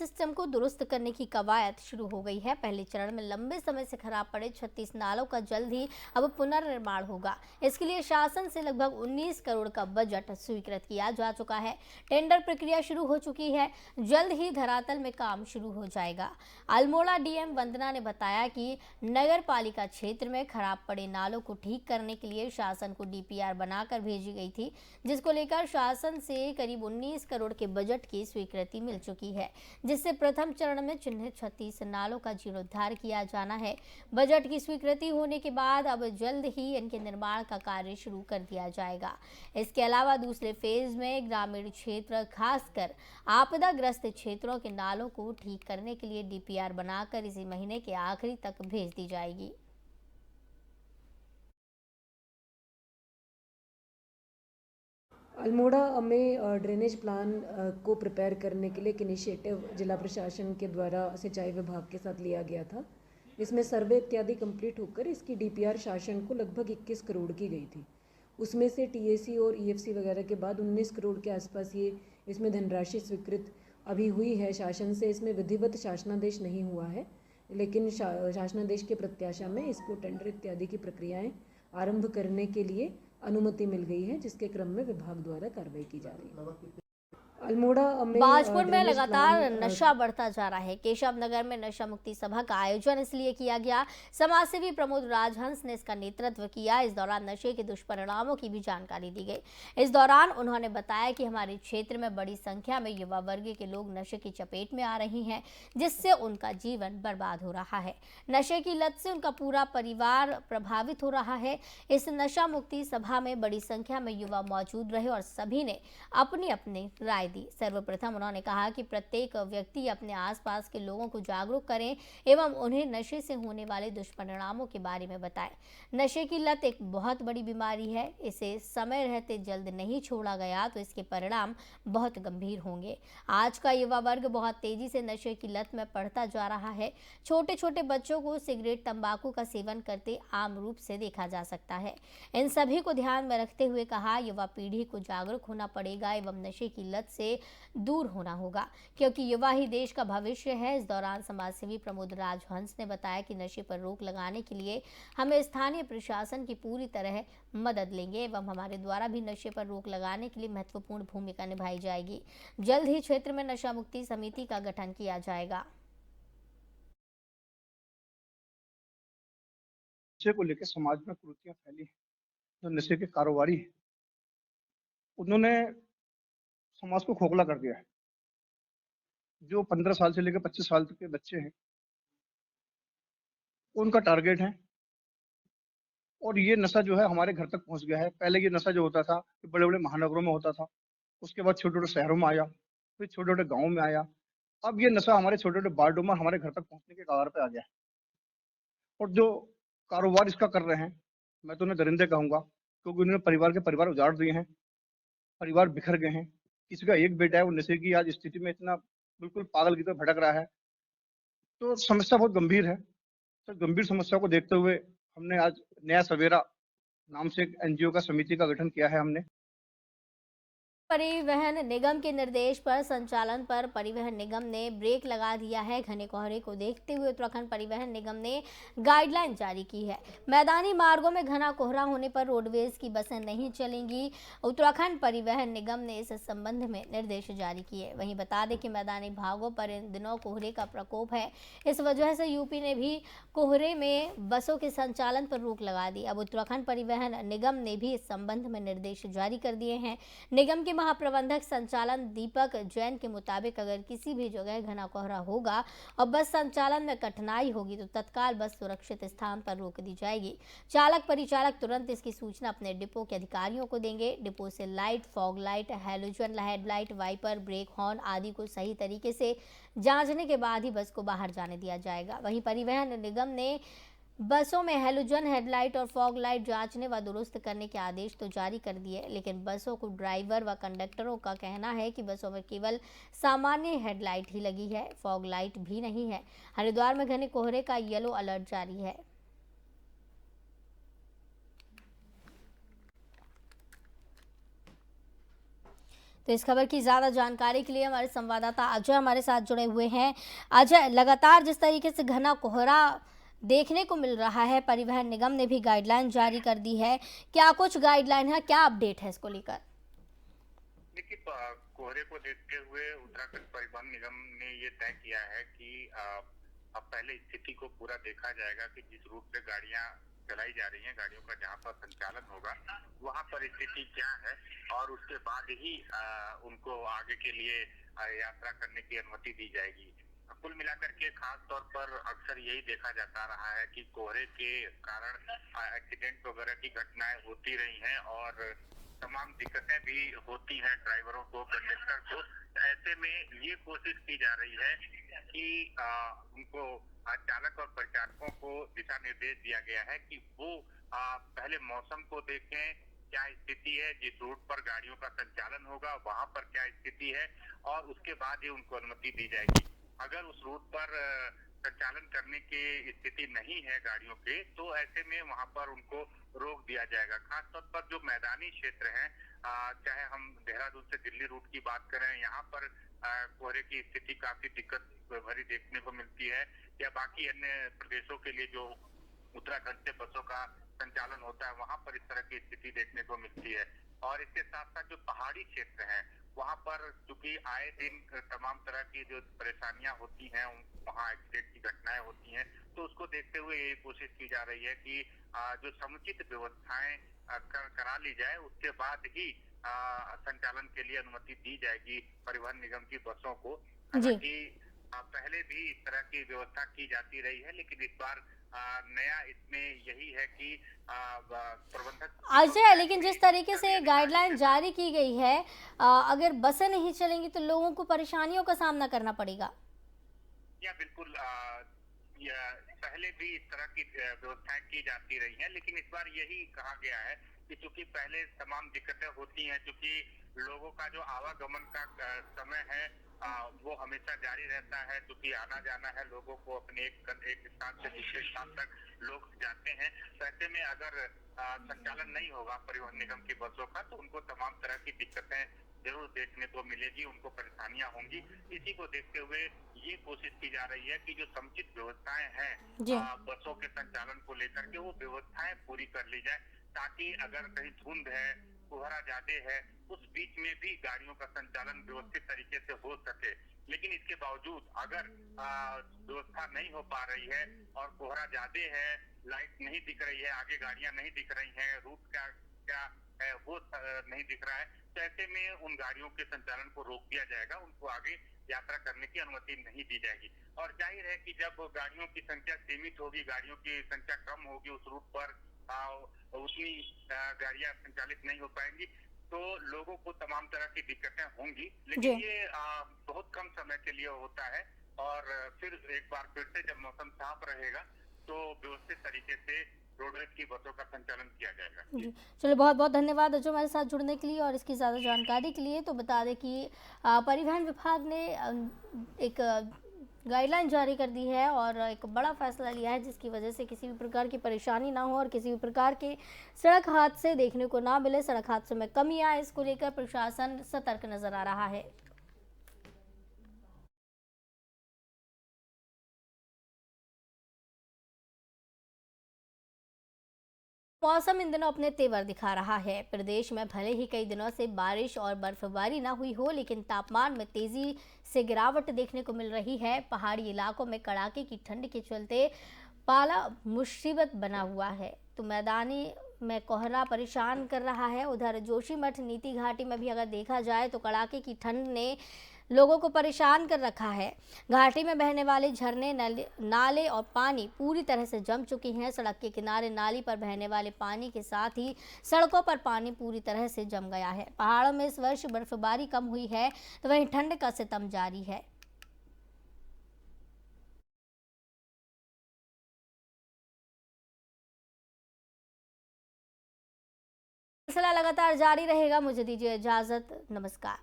System को दुरुस्त करने की कवायद शुरू हो गई है। पहले चरण में लंबे समय से खराब पड़े 36 नालों का जल्द ही अब पुनर्निर्माण होगा। इसके लिए शासन से लगभग 19 करोड़ का बजट स्वीकृत किया जा चुका है। टेंडर प्रक्रिया शुरू हो चुकी है। जल्द ही धरातल में काम शुरू हो जाएगा। अल्मोड़ा डीएम वंदना ने बताया कि नगर पालिका क्षेत्र में खराब पड़े नालों को ठीक करने के लिए शासन को डीपीआर बनाकर भेजी गई थी, जिसको लेकर शासन से करीब 19 करोड़ के बजट की स्वीकृति मिल चुकी है, जिससे प्रथम चरण में चिन्हित 36 नालों का जीर्णोद्धार किया जाना है। बजट की स्वीकृति होने के बाद अब जल्द ही इनके निर्माण का कार्य शुरू कर दिया जाएगा। इसके अलावा दूसरे फेज में ग्रामीण क्षेत्र, खासकर आपदाग्रस्त क्षेत्रों के नालों को ठीक करने के लिए डीपीआर बनाकर इसी महीने के आखिरी तक भेज दी जाएगी। अल्मोड़ा में ड्रेनेज प्लान को प्रिपेयर करने के लिए एक इनिशिएटिव जिला प्रशासन के द्वारा सिंचाई विभाग के साथ लिया गया था। इसमें सर्वे इत्यादि कंप्लीट होकर इसकी डीपीआर शासन को लगभग 21 करोड़ की गई थी। उसमें से टीएसी और ईएफसी वगैरह के बाद 19 करोड़ के आसपास ये इसमें धनराशि स्वीकृत अभी हुई है शासन से। इसमें विधिवत शासनादेश नहीं हुआ है, लेकिन शासनादेश के प्रत्याशा में इसको टेंडर इत्यादि की प्रक्रियाएं आरंभ करने के लिए अनुमति मिल गई है, जिसके क्रम में विभाग द्वारा कार्रवाई की जा रही है। अल्मोड़ा में बाजपुर में लगातार नशा बढ़ता जा रहा है। केशव नगर में नशा मुक्ति सभा का आयोजन इसलिए किया गया। समाजसेवी प्रमोद राजहंस ने इसका नेतृत्व किया। इस दौरान नशे के दुष्परिणामों की भी जानकारी दी गई। इस दौरान उन्होंने बताया कि हमारे क्षेत्र में बड़ी संख्या में युवा वर्ग के लोग नशे की चपेट में आ रहे हैं, जिससे उनका जीवन बर्बाद हो रहा है। नशे की लत से उनका पूरा परिवार प्रभावित हो रहा है। इस नशा मुक्ति सभा में बड़ी संख्या में युवा मौजूद रहे और सभी ने अपनी अपनी राय दी। सर्वप्रथम उन्होंने कहा कि प्रत्येक व्यक्ति अपने आसपास के लोगों को जागरूक करें एवं उन्हें नशे से होने वाले दुष्परिणामों के बारे में बताएं। नशे की लत एक बहुत बड़ी बीमारी है। इसे समय रहते जल्द नहीं छोड़ा गया तो इसके परिणाम बहुत गंभीर होंगे। आज का युवा वर्ग बहुत तेजी से नशे की लत में पड़ता जा रहा है। छोटे छोटे बच्चों को सिगरेट, तंबाकू का सेवन करते आम रूप से देखा जा सकता है। इन सभी को ध्यान में रखते हुए कहा, युवा पीढ़ी को जागरूक होना पड़ेगा एवं नशे की लत से दूर होना होगा, क्योंकि युवा ही देश का भविष्य है। इस दौरान समाजसेवी प्रमोद राजहंस ने बताया कि नशे पर रोक लगाने के लिए हमें स्थानीय प्रशासन की पूरी तरह मदद लेंगे एवं हमारे द्वारा भी नशे पर रोक लगाने के लिए महत्वपूर्ण भूमिका निभाई जाएगी। जल्द ही क्षेत्र में नशा मुक्ति समिति का गठन किया जाएगा। नशे को लेकर समाज में कुरीतियां फैली हैं। जो नशे के कारोबारी हैं, उन्होंने समाज को खोखला कर दिया है। जो 15 साल से लेकर 25 साल तक के बच्चे हैं, उनका टारगेट है। और ये नशा जो है हमारे घर तक पहुंच गया है। पहले ये नशा जो होता था बड़े बड़े महानगरों में होता था, उसके बाद छोटे छोटे शहरों में आया, फिर छोटे छोटे गाँवों में आया। अब ये नशा हमारे छोटे छोटे वार्डों में हमारे घर तक पहुंचने के कगार पे आ गया है। और जो कारोबार इसका कर रहे हैं, मैं तो उन्हें दरिंदे कहूंगा, क्योंकि उन्होंने परिवार के परिवार उजाड़ दिए हैं। परिवार बिखर गए हैं। किसी का एक बेटा है, वो नशे की आज स्थिति में इतना बिल्कुल पागल की तरह भटक रहा है। तो समस्या बहुत गंभीर है। तो गंभीर समस्या को देखते हुए हमने आज नया सवेरा नाम से एक एनजीओ का समिति का गठन किया है हमने। परिवहन निगम के निर्देश पर संचालन पर परिवहन निगम ने ब्रेक लगा दिया है। घने कोहरे को देखते हुए उत्तराखंड परिवहन निगम ने गाइडलाइन जारी की है। मैदानी मार्गों में घना कोहरा होने पर रोडवेज की बसें नहीं चलेंगी। उत्तराखंड परिवहन निगम ने इस संबंध में निर्देश जारी किए। वहीं बता दें कि मैदानी भागों पर इन दिनों कोहरे का प्रकोप है। इस वजह से यूपी ने भी कोहरे में बसों के संचालन पर रोक लगा दी। अब उत्तराखंड परिवहन निगम ने भी इस संबंध में निर्देश जारी कर दिए हैं। निगम के महाप्रबंधक संचालन दीपक जैन के मुताबिक अगर किसी भी जगह घना कोहरा होगा और बस संचालन में कठिनाई होगी तो तत्काल बस सुरक्षित स्थान पर रोक दी जाएगी। चालक परिचालक तुरंत इसकी सूचना अपने डिपो के अधिकारियों को देंगे। डिपो से light, fog light, halogen headlight, wiper, brake horn आदि को सही तरीके से जांचने के बाद ही बस को बाहर जाने दिया जाएगा। वहीं परिवहन निगम ने बसों में हैलोजन हेडलाइट और फॉग लाइट जांचने व दुरुस्त करने के आदेश तो जारी कर दिए, लेकिन बसों को ड्राइवर व कंडक्टरों का कहना है कि बसों में केवल सामान्य हेडलाइट ही लगी है, फॉग लाइट भी नहीं है। हरिद्वार में घने कोहरे का येलो अलर्ट जारी है। तो इस खबर की ज़्यादा जानकारी के लिए हमारे संवाददाता अजय हमारे साथ जुड़े हुए हैं। अजय, लगातार जिस तरीके से घना कोहरा देखने को मिल रहा है, परिवहन निगम ने भी गाइडलाइन जारी कर दी है। क्या कुछ गाइडलाइन है, क्या अपडेट है इसको लेकर? देखिए, कोहरे को देखते हुए उत्तराखंड परिवहन निगम ने ये तय किया है कि अब पहले स्थिति को पूरा देखा जाएगा कि जिस रूट पे गाड़ियां चलाई जा रही हैं, गाड़ियों का जहां पर संचालन होगा वहां पर स्थिति क्या है, और उसके बाद ही उनको आगे के लिए यात्रा करने की अनुमति दी जाएगी। कुल मिलाकर के खास तौर पर अक्सर यही देखा जाता रहा है कि कोहरे के कारण एक्सीडेंट वगैरह की घटनाएं होती रही हैं और तमाम दिक्कतें भी होती हैं ड्राइवरों को, कंडक्टर को। ऐसे में ये कोशिश की जा रही है कि उनको चालक और परिचालकों को दिशा निर्देश दिया गया है कि वो पहले मौसम को देखें, क्या स्थिति है, जिस रूट पर गाड़ियों का संचालन होगा वहां पर क्या स्थिति है, और उसके बाद ही उनको अनुमति दी जाएगी। अगर उस रूट पर संचालन करने की स्थिति नहीं है गाड़ियों के, तो ऐसे में वहां पर उनको रोक दिया जाएगा। खासतौर पर जो मैदानी क्षेत्र हैं, चाहे हम देहरादून से दिल्ली रूट की बात करें, यहाँ पर कोहरे की स्थिति काफी दिक्कत भरी देखने को मिलती है, या बाकी अन्य प्रदेशों के लिए जो उत्तराखंड से बसों का संचालन होता है वहां पर इस तरह की स्थिति देखने को मिलती है। और इसके साथ साथ जो पहाड़ी क्षेत्र हैं वहां पर चूंकि आए दिन तमाम तरह की जो परेशानियां होती हैं, वहां एक्सीडेंट की घटनाएं होती हैं, तो उसको देखते हुए ये कोशिश की जा रही है कि जो समुचित व्यवस्थाएं करा ली जाए, उसके बाद ही संचालन के लिए अनुमति दी जाएगी परिवहन निगम की बसों को। जी। हालांकि पहले भी इस तरह की व्यवस्था की जाती रही है, लेकिन इस बार नया इसमें यही है कि प्रबंधक अजय, लेकिन जिस तरीके से गाइडलाइन जारी की गई है, अगर बसें नहीं चलेंगी तो लोगों को परेशानियों का सामना करना पड़ेगा। या बिल्कुल, पहले भी इस तरह की व्यवस्थाएं की जाती रही हैं, लेकिन इस बार यही कहा गया है कि चूंकि पहले तमाम दिक्कतें होती हैं, चूंकि लोगों का जो आवागमन का समय है वो हमेशा जारी रहता है, क्योंकि आना जाना है लोगों को, अपने एक स्थान से दूसरे स्थान तक लोग जाते हैं। तो ऐसे में अगर संचालन नहीं होगा परिवहन निगम की बसों का, तो उनको तमाम तरह की दिक्कतें जरूर देखने को मिलेगी, उनको परेशानियां होंगी। इसी को देखते हुए ये कोशिश की जा रही है कि जो समुचित व्यवस्थाएं हैं बसों के संचालन को लेकर के, वो व्यवस्थाएं पूरी कर ली जाए, ताकि अगर कहीं धुंध है, कोहरा ज्यादा है, उस बीच में भी गाड़ियों का संचालन व्यवस्थित तरीके से हो सके। लेकिन इसके बावजूद अगर व्यवस्था नहीं हो पा रही है और कोहरा ज्यादा है, लाइट नहीं दिख रही है, आगे गाड़ियां नहीं दिख रही हैं, रूट क्या क्या है वो नहीं दिख रहा है, तो ऐसे में उन गाड़ियों के संचालन को रोक दिया जाएगा, उनको आगे यात्रा करने की अनुमति नहीं दी जाएगी। और जाहिर है कि जब गाड़ियों की संख्या सीमित होगी, गाड़ियों की संख्या कम होगी उस रूट पर, उतनी गाड़ियां संचालित नहीं हो पाएंगी, तो लोगों को तमाम तरह की दिक्कतें होंगी। लेकिन ये बहुत कम समय के लिए होता है, और फिर एक बार फिर से जब मौसम साफ रहेगा तो व्यवस्थित तरीके से रोडवेज की बसों का संचालन किया जाएगा। जी, चलिए, बहुत बहुत धन्यवाद अजय हमारे साथ जुड़ने के लिए और इसकी ज़्यादा जानकारी के लिए। तो बता दें कि परिवहन विभाग ने एक गाइडलाइन जारी कर दी है और एक बड़ा फैसला लिया है, जिसकी वजह से किसी भी प्रकार की परेशानी ना हो और किसी भी प्रकार के सड़क हादसे देखने को ना मिले, सड़क हादसों में कमी आए, इसको लेकर प्रशासन सतर्क नजर आ रहा है। मौसम इन दिनों अपने तेवर दिखा रहा है। प्रदेश में भले ही कई दिनों से बारिश और बर्फबारी ना हुई हो, लेकिन तापमान में तेजी से गिरावट देखने को मिल रही है। पहाड़ी इलाकों में कड़ाके की ठंड के चलते पाला मुसीबत बना हुआ है, तो मैदानी में कोहरा परेशान कर रहा है। उधर जोशीमठ नीति घाटी में भी अगर देखा जाए तो कड़ाके की ठंड ने लोगों को परेशान कर रखा है। घाटी में बहने वाले झरने, नाले और पानी पूरी तरह से जम चुकी हैं। सड़क के किनारे नाली पर बहने वाले पानी के साथ ही सड़कों पर पानी पूरी तरह से जम गया है। पहाड़ों में इस वर्ष बर्फबारी कम हुई है, तो वहीं ठंड का सितम जारी है। सिलसिला लगातार जारी रहेगा। मुझे दीजिए इजाजत, नमस्कार।